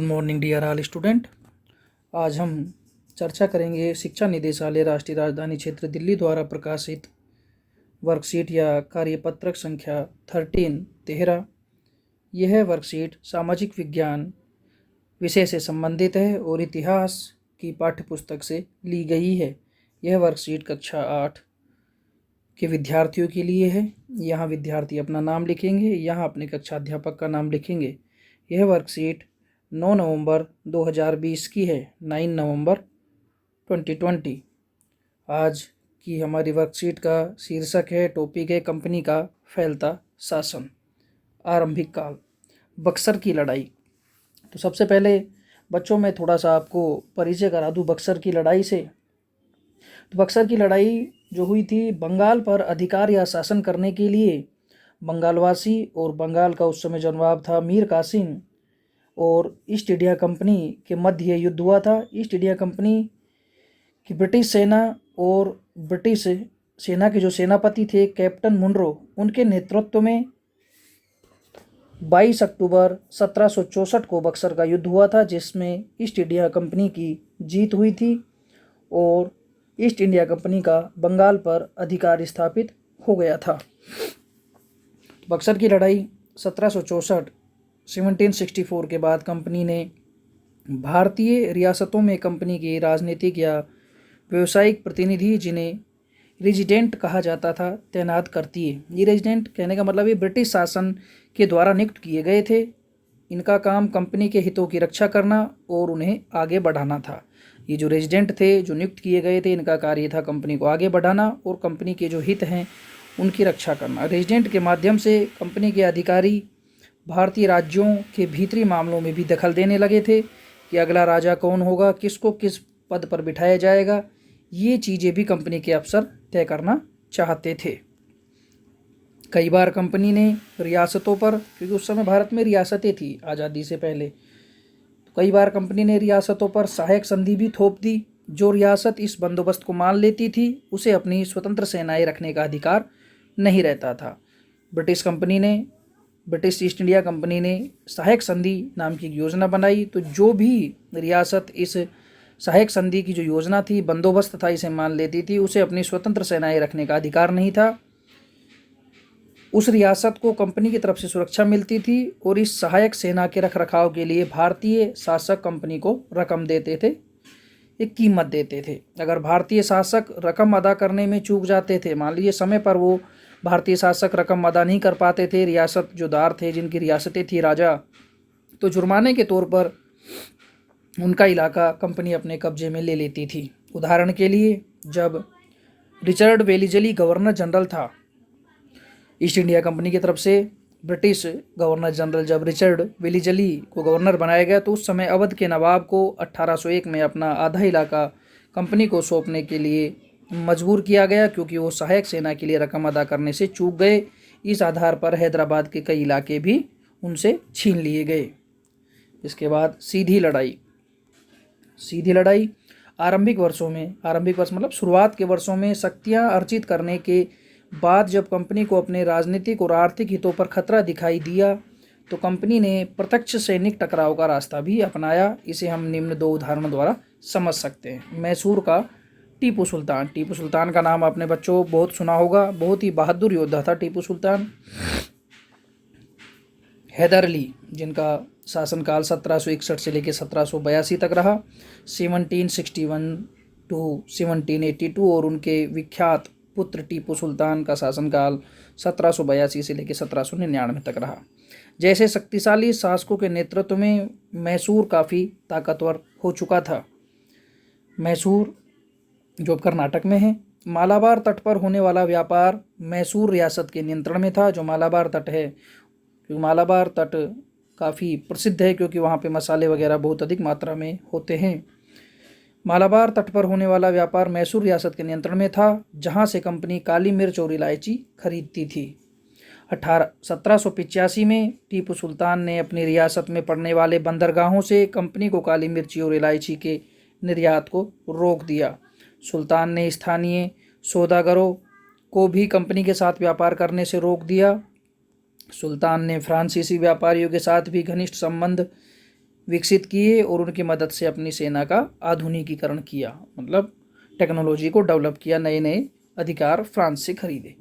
Good morning dear all student. आज हम चर्चा करेंगे शिक्षा निदेशालय राष्ट्रीय राजधानी क्षेत्र दिल्ली द्वारा प्रकाशित वर्कशीट या कार्यपत्रक संख्या 13। यह वर्कशीट सामाजिक विज्ञान विषय से संबंधित है और इतिहास की पाठ्यपुस्तक से ली गई है। यह वर्कशीट कक्षा 8 के विद्यार्थियों के लिए है। यहाँ विद्यार्थी अपना नाम लिखेंगे, यहाँ अपने कक्षा अध्यापक का नाम लिखेंगे। यह वर्कशीट 9 नवंबर 2020 की है, 9 नवंबर 2020। आज की हमारी वर्कशीट का शीर्षक है, टॉपिक है कंपनी का फैलता शासन। आरंभिक काल, बक्सर की लड़ाई। तो सबसे पहले बच्चों में थोड़ा सा आपको परिचय करा दूँ बक्सर की लड़ाई से। तो बक्सर की लड़ाई जो हुई थी, बंगाल पर अधिकार या शासन करने के लिए बंगालवासी और बंगाल का उस समय जो नवाब था मीर कासिम और ईस्ट इंडिया कंपनी के मध्य युद्ध हुआ था। ईस्ट इंडिया कंपनी की ब्रिटिश सेना और ब्रिटिश सेना के जो सेनापति थे कैप्टन मुनरो, उनके नेतृत्व में 22 अक्टूबर 1764 को बक्सर का युद्ध हुआ था, जिसमें ईस्ट इंडिया कंपनी की जीत हुई थी और ईस्ट इंडिया कंपनी का बंगाल पर अधिकार स्थापित हो गया था। बक्सर की लड़ाई 1764 के बाद कंपनी ने भारतीय रियासतों में कंपनी के राजनीतिक या व्यावसायिक प्रतिनिधि, जिन्हें रेजिडेंट कहा जाता था, तैनात करती है। ये रेजिडेंट कहने का मतलब ये ब्रिटिश शासन के द्वारा नियुक्त किए गए थे। इनका काम कंपनी के हितों की रक्षा करना और उन्हें आगे बढ़ाना था। ये जो रेजिडेंट थे, जो नियुक्त किए गए थे, इनका कार्य था कंपनी को आगे बढ़ाना और कंपनी के जो हित हैं उनकी रक्षा करना। रेजिडेंट के माध्यम से कंपनी के अधिकारी भारतीय राज्यों के भीतरी मामलों में भी दखल देने लगे थे कि अगला राजा कौन होगा, किसको किस पद पर बिठाया जाएगा, ये चीज़ें भी कंपनी के अफसर तय करना चाहते थे। कई बार कंपनी ने रियासतों पर, क्योंकि उस समय भारत में रियासतें थी आज़ादी से पहले, तो कई बार कंपनी ने रियासतों पर सहायक संधि भी थोप दी। जो रियासत इस बंदोबस्त को मान लेती थी उसे अपनी स्वतंत्र सेनाएं रखने का अधिकार नहीं रहता था। ब्रिटिश ईस्ट इंडिया कंपनी ने सहायक संधि नाम की योजना बनाई। तो जो भी रियासत इस सहायक संधि की जो योजना थी, बंदोबस्त था, इसे मान लेती थी, उसे अपनी स्वतंत्र सेनाएं रखने का अधिकार नहीं था। उस रियासत को कंपनी की तरफ से सुरक्षा मिलती थी और इस सहायक सेना के रखरखाव के लिए भारतीय शासक कंपनी को रकम देते थे, एक कीमत देते थे। अगर भारतीय शासक रकम अदा करने में चूक जाते थे, मान लीजिए समय पर वो भारतीय शासक रकम अदा नहीं कर पाते थे, रियासत जो दार थे, जिनकी रियासतें थी राजा, तो जुर्माने के तौर पर उनका इलाका कंपनी अपने कब्जे में ले लेती थी। उदाहरण के लिए, जब रिचर्ड वेलीजली गवर्नर जनरल था ईस्ट इंडिया कंपनी की तरफ से, ब्रिटिश गवर्नर जनरल जब रिचर्ड वेलीजली को गवर्नर बनाया गया, तो उस समय अवध के नवाब को 1801 में अपना आधा इलाका कंपनी को सौंपने के लिए मजबूर किया गया, क्योंकि वो सहायक सेना के लिए रकम अदा करने से चूक गए। इस आधार पर हैदराबाद के कई इलाके भी उनसे छीन लिए गए। इसके बाद सीधी लड़ाई आरंभिक वर्ष मतलब शुरुआत के वर्षों में शक्तियां अर्जित करने के बाद, जब कंपनी को अपने राजनीतिक और आर्थिक हितों पर खतरा दिखाई दिया, तो कंपनी ने प्रत्यक्ष सैनिक टकराव का रास्ता भी अपनाया। इसे हम निम्न 2 उदाहरणों द्वारा समझ सकते हैं। मैसूर का टीपू सुल्तान का नाम आपने बच्चों बहुत सुना होगा। बहुत ही बहादुर योद्धा था टीपू सुल्तान। हैदर अली, जिनका शासनकाल 1761 से लेकर 1782 तक रहा, 1761 टू 1782, और उनके विख्यात पुत्र टीपू सुल्तान का शासनकाल 1782 से लेकर 1799 तक रहा। जैसे शक्तिशाली शासकों के नेतृत्व में मैसूर काफ़ी ताकतवर हो चुका था। मैसूर जो कर्नाटक में है, मालाबार तट पर होने वाला व्यापार मैसूर रियासत के नियंत्रण में था। जो मालाबार तट है, क्योंकि मालाबार तट काफ़ी प्रसिद्ध है, क्योंकि वहाँ पे मसाले वगैरह बहुत अधिक मात्रा में होते हैं। मालाबार तट पर होने वाला व्यापार मैसूर रियासत के नियंत्रण में था, जहाँ से कंपनी काली मिर्च और इलायची खरीदती थी। 1785 में टीपू सुल्तान ने अपनी रियासत में पड़ने वाले बंदरगाहों से कंपनी को काली मिर्ची और इलायची के निर्यात को रोक दिया। सुल्तान ने स्थानीय सौदागरों को भी कंपनी के साथ व्यापार करने से रोक दिया। सुल्तान ने फ्रांसीसी व्यापारियों के साथ भी घनिष्ठ संबंध विकसित किए और उनकी मदद से अपनी सेना का आधुनिकीकरण किया, मतलब टेक्नोलॉजी को डेवलप किया, नए नए अधिकार फ्रांस से खरीदे,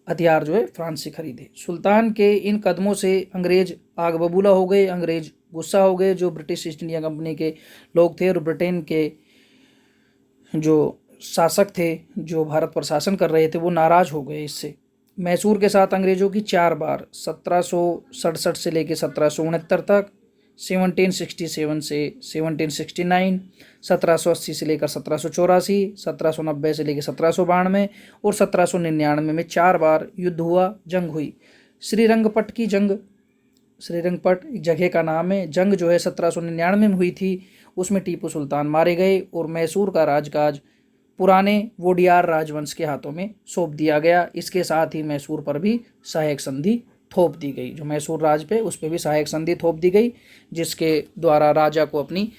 हथियार जो है फ्रांस से खरीदे। सुल्तान के इन कदमों से अंग्रेज आग बबूला हो गए, अंग्रेज गुस्सा हो गए, जो ब्रिटिश ईस्ट इंडिया कंपनी के लोग थे और ब्रिटेन के जो शासक थे, जो भारत पर शासन कर रहे थे, वो नाराज हो गए इससे। मैसूर के साथ अंग्रेजों की 4 बार 1767 से लेकर 1769 तक, 1767 से 1769, 1780 से लेकर 1784, 1790 से लेकर 1792 और 1799 में 4 बार युद्ध हुआ, जंग हुई। श्रीरंगपट की जंग, श्रीरंगपट एक जगह का नाम है, जंग जो है 1799 में हुई थी, उसमें टीपू सुल्तान मारे गए और मैसूर का राजकाज पुराने वोडियार राजवंश के हाथों में सौंप दिया गया। इसके साथ ही मैसूर पर भी सहायक संधि थोप दी गई, जो मैसूर राज पे उस पर भी सहायक संधि थोप दी गई, जिसके द्वारा राजा को अपनी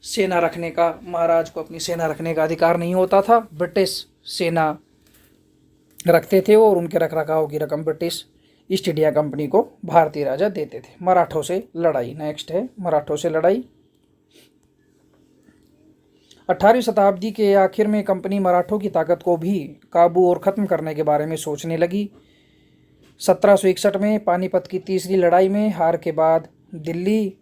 सेना रखने का, महाराज को अपनी सेना रखने का अधिकार नहीं होता था। ब्रिटिश सेना रखते थे और उनके रखरखाव की रकम ब्रिटिश ईस्ट इंडिया कंपनी को भारतीय राजा देते थे। मराठों से लड़ाई, नेक्स्ट है मराठों से लड़ाई। 18वीं शताब्दी के आखिर में कंपनी मराठों की ताकत को भी काबू और ख़त्म करने के बारे में सोचने लगी। 1761 में पानीपत की तीसरी लड़ाई में हार के बाद दिल्ली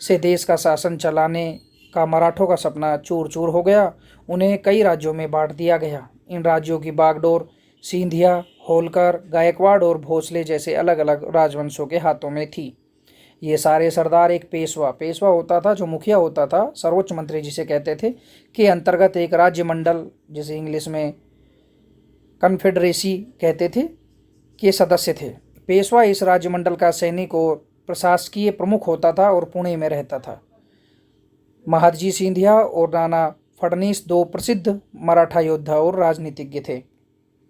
से देश का शासन चलाने का मराठों का सपना चूर चूर हो गया। उन्हें कई राज्यों में बांट दिया गया। इन राज्यों की बागडोर सिंधिया, होलकर, गायकवाड़ और भोसले जैसे अलग अलग राजवंशों के हाथों में थी। ये सारे सरदार एक पेशवा होता था, जो मुखिया होता था, सर्वोच्च मंत्री जिसे कहते थे, के अंतर्गत एक राज्य मंडल, जिसे इंग्लिश में कन्फेडरेसी कहते थे, के सदस्य थे। पेशवा इस राज्य मंडल का सैनिक और प्रशासकीय प्रमुख होता था और पुणे में रहता था। महादजी सिंधिया और नाना फडणीस 2 प्रसिद्ध मराठा योद्धा और राजनीतिज्ञ थे।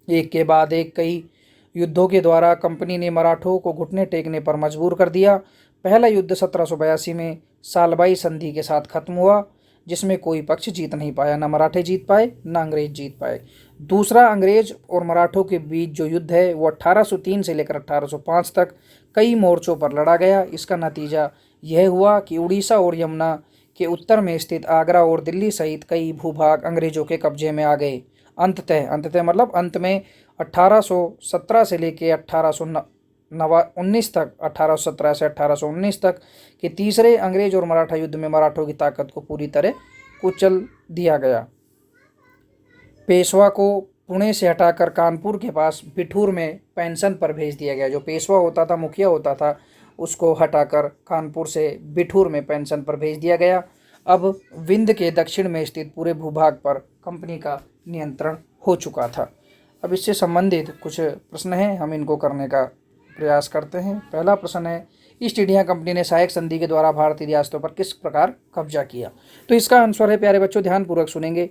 एक के बाद एक कई युद्धों के द्वारा कंपनी ने मराठों को घुटने टेकने पर मजबूर कर दिया। पहला युद्ध 1782 में सालबाई संधि के साथ खत्म हुआ, जिसमें कोई पक्ष जीत नहीं पाया, न मराठे जीत पाए न अंग्रेज जीत पाए। दूसरा अंग्रेज और मराठों के बीच जो युद्ध है वो 1803 से लेकर 1805 तक कई मोर्चों पर लड़ा गया। इसका नतीजा यह हुआ कि उड़ीसा और यमुना के उत्तर में स्थित आगरा और दिल्ली सहित कई भूभाग अंग्रेजों के कब्जे में आ गए। अंततः मतलब अंत में 1817 से लेकर 1819 तक, 1817 से 1819 तक के तीसरे अंग्रेज और मराठा युद्ध में मराठों की ताकत को पूरी तरह कुचल दिया गया। पेशवा को पुणे से हटाकर कानपुर के पास बिठूर में पेंशन पर भेज दिया गया। जो पेशवा होता था, मुखिया होता था, उसको हटाकर कानपुर से बिठूर में पेंशन पर भेज दिया गया। अब विंध्य के दक्षिण में स्थित पूरे भूभाग पर कंपनी का नियंत्रण हो चुका था। अब इससे संबंधित कुछ प्रश्न हैं, हम इनको करने का प्रयास करते हैं। पहला प्रश्न है, ईस्ट इंडिया कंपनी ने सहायक संधि के द्वारा भारतीय रियासतों पर किस प्रकार कब्जा किया? तो इसका आंसर है, प्यारे बच्चों ध्यानपूर्वक सुनेंगे,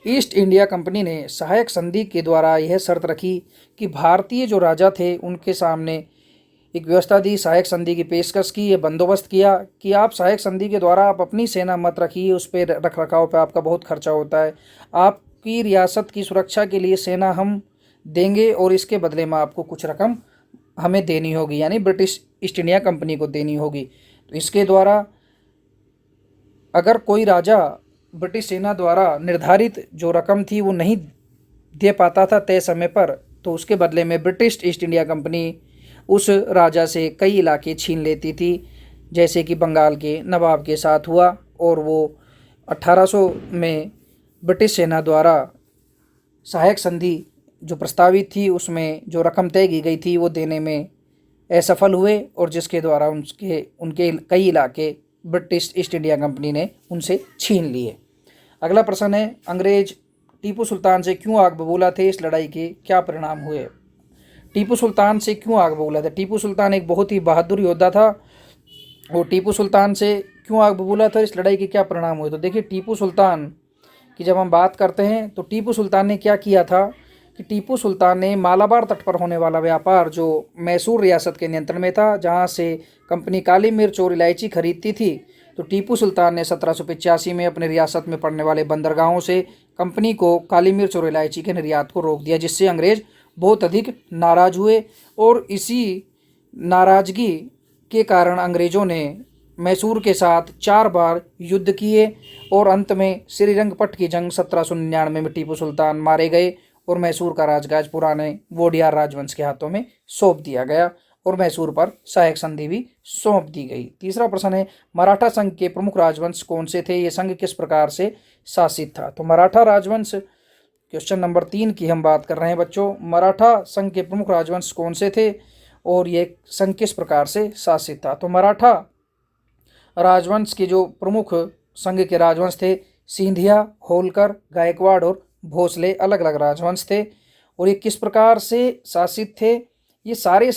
ईस्ट इंडिया कंपनी ने सहायक संधि के द्वारा यह शर्त रखी कि भारतीय जो राजा थे उनके सामने एक व्यवस्था दी, सहायक संधि की पेशकश की, ये बंदोबस्त किया कि आप सहायक संधि के द्वारा आप अपनी सेना मत रखिए, उस पर रख रखाव पर आपका बहुत खर्चा होता है, आपकी रियासत की सुरक्षा के लिए सेना हम देंगे और इसके बदले में आपको कुछ रकम हमें देनी होगी, यानी ब्रिटिश ईस्ट इंडिया कंपनी को देनी होगी। तो इसके द्वारा अगर कोई राजा ब्रिटिश सेना द्वारा निर्धारित जो रकम थी वो नहीं दे पाता था तय समय पर, तो उसके बदले में ब्रिटिश ईस्ट इंडिया कंपनी उस राजा से कई इलाके छीन लेती थी, जैसे कि बंगाल के नवाब के साथ हुआ। और वो 1800 में ब्रिटिश सेना द्वारा सहायक संधि जो प्रस्तावित थी उसमें जो रकम तय की गई थी वो देने में असफल हुए, और जिसके द्वारा उनके कई इलाके ब्रिटिश ईस्ट इंडिया कंपनी ने उनसे छीन लिए। अगला प्रश्न है, अंग्रेज टीपू सुल्तान से क्यों आग बबूला थे? इस लड़ाई के क्या परिणाम हुए? टीपू सुल्तान से क्यों आग बबूला था? टीपू सुल्तान एक बहुत ही बहादुर योद्धा था, और टीपू सुल्तान से क्यों आग बबूला था, इस लड़ाई के क्या परिणाम हुए? तो देखिए, टीपू सुल्तान की जब हम बात करते हैं तो टीपू सुल्तान ने क्या किया था कि टीपू सुल्तान ने मालाबार तट पर होने वाला व्यापार जो मैसूर रियासत के नियंत्रण में था, जहां से कंपनी काली मिर्च और इलायची खरीदती थी, तो टीपू सुल्तान ने 1785 में अपने रियासत में पड़ने वाले बंदरगाहों से कंपनी को काली मिर्च और इलायची के निर्यात को रोक दिया, जिससे अंग्रेज बहुत अधिक नाराज हुए। और इसी नाराजगी के कारण अंग्रेज़ों ने मैसूर के साथ 4 बार युद्ध किए और अंत में श्रीरंगपट्ट की जंग 1799 में टीपू सुल्तान मारे गए और मैसूर का राजगाज पुराने वोडियार राजवंश के हाथों में सौंप दिया गया और मैसूर पर सहायक संधि भी सौंप दी गई। तीसरा प्रश्न है, मराठा संघ के प्रमुख राजवंश कौन से थे? ये संघ किस प्रकार से शासित था? तो मराठा राजवंश, क्वेश्चन नंबर 3 की हम बात कर रहे हैं बच्चों। मराठा संघ के प्रमुख राजवंश कौन से थे और ये संघ किस प्रकार से शासित था? तो मराठा राजवंश के जो प्रमुख संघ के राजवंश थे, सिंधिया, होलकर, गायकवाड़ और भोसले अलग अलग राजवंश थे। और ये किस प्रकार से शासित थे? ये सारे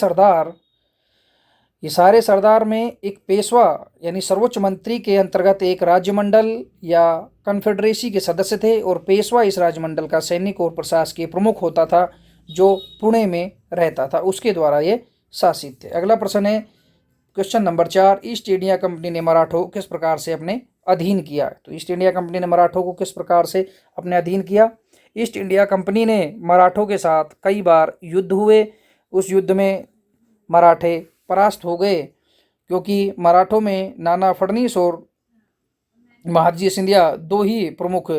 सरदार में एक पेशवा यानी सर्वोच्च मंत्री के अंतर्गत एक राज्यमंडल या कन्फेडरेसी के सदस्य थे और पेशवा इस राज्यमंडल का सैनिक और प्रशासकीय प्रमुख होता था जो पुणे में रहता था, उसके द्वारा ये शासित थे। अगला प्रश्न है question number 4, east India company ने मराठों को किस प्रकार से अपने अधीन किया? तो ईस्ट इंडिया कंपनी ने मराठों को किस प्रकार से अपने अधीन किया? ईस्ट इंडिया कंपनी ने मराठों के साथ कई बार युद्ध हुए। उस युद्ध में मराठे परास्त हो गए क्योंकि मराठों में नाना फडणवीस और महादजी सिंधिया 2 ही प्रमुख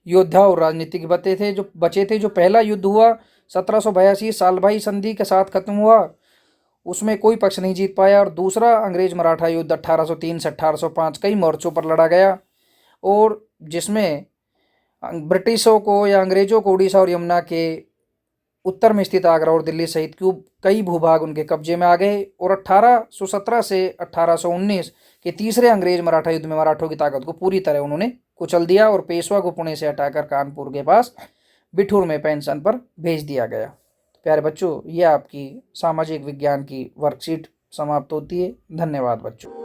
योद्धा और राजनीतिक बचे थे। जो पहला युद्ध हुआ 1782 सालभाई संधि के साथ खत्म हुआ, उसमें कोई पक्ष नहीं जीत पाया। और दूसरा अंग्रेज मराठा युद्ध 1803 से 1805 कई मोर्चों पर लड़ा गया और जिसमें ब्रिटिशों को या अंग्रेजों को उड़ीसा और यमुना के उत्तर में स्थित आगरा और दिल्ली सहित कई भूभाग उनके कब्जे में आ गए। और 1817 से 1819 के तीसरे अंग्रेज मराठा युद्ध में मराठों की ताकत को पूरी तरह उन्होंने कुचल दिया और पेशवा को पुणे से हटाकर कानपुर के पास बिठूर में पेंशन पर भेज दिया गया। प्यारे बच्चों, ये आपकी सामाजिक विज्ञान की वर्कशीट समाप्त होती है। धन्यवाद बच्चों।